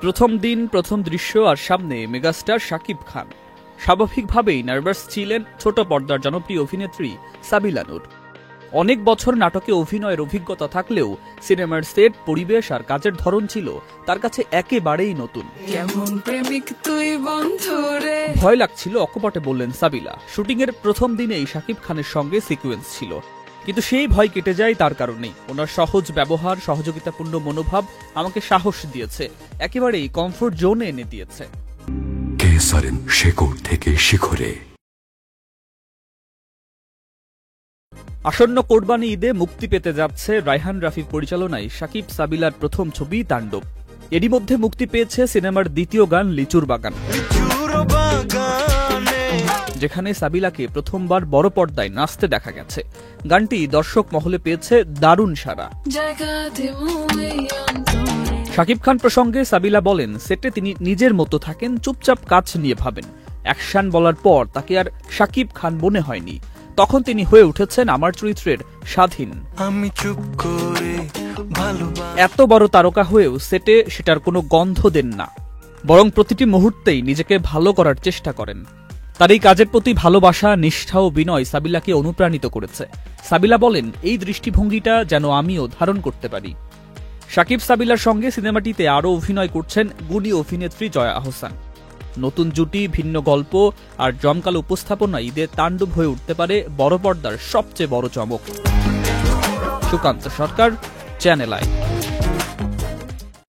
প্রথম দিন, প্রথম দৃশ্য আর সামনে মেগাস্টার শাকিব খান। স্বাভাবিকভাবেই নার্ভাস ছিলেন ছোট পর্দার জনপ্রিয় অভিনেত্রী সাবিলা নূর। অনেক বছর নাটকে অভিনয়ের অভিজ্ঞতা থাকলেও সিনেমার সেট, পরিবেশ আর কাজের ধরন ছিল তার কাছে একেবারেই নতুন। ভয় লাগছিল, অকপটে বললেন সাবিলা। শুটিংয়ের প্রথম দিনেই শাকিব খানের সঙ্গে সিকোয়েন্স ছিল, কিন্তু সেই ভয় কেটে যায় তার কারণেই। ওনার সহজ ব্যবহার, সহযোগিতাপূর্ণ মনোভাব আমাকে সাহস দিয়েছে, একেবারেই কমফোর্ট জোনে এনে দিয়েছে। শেকড় থেকে শিখরে। আসন্ন কোরবানি ঈদে মুক্তি পেতে যাচ্ছে রায়হান রাফির পরিচালনায় শাকিব সাবিলার প্রথম ছবি তাণ্ডব। এরই মধ্যে মুক্তি পেয়েছে সিনেমার দ্বিতীয় গান লিচুর বাগান, যেখানে সাবিলাকে প্রথমবার বড় পর্দায় নাচতে দেখা গেছে। গানটি দর্শক মহলে পেয়েছে দারুণ সাড়া। শাকিব খান প্রসঙ্গে সাবিলা বলেন, সেটে তিনি নিজের মতো থাকেন, চুপচাপ কাজ নিয়ে ভাবেন। অ্যাকশন বলার পর তাকে আর শাকিব খান মনে হয়নি, তখন তিনি হয়ে উঠেছেন আমার চরিত্রের স্বাধীন। আমি চুপ করে এত বড় তারকা হয়েও সেটে সেটার কোনো গন্ধ দেন না, বরং প্রতিটি মুহূর্তেই নিজেকে ভালো করার চেষ্টা করেন। তার এই কাজের প্রতি ভালোবাসা, নিষ্ঠা ও বিনয় সাবিলাকে অনুপ্রাণিত করেছে। সাবিলা বলেন, এই দৃষ্টিভঙ্গিটা যেন আমিও ধারণ করতে পারি। শাকিব সাবিলার সঙ্গে সিনেমাটিতে আরও অভিনয় করছেন গুণী অভিনেত্রী জয়া আহসান। নতুন জুটি, ভিন্ন গল্প আর জমকালো উপস্থাপনা ঈদে তাণ্ডব হয়ে উঠতে পারে বড় পর্দার সবচেয়ে বড় চমক। সুকান্ত সরকার, চ্যানেল আই।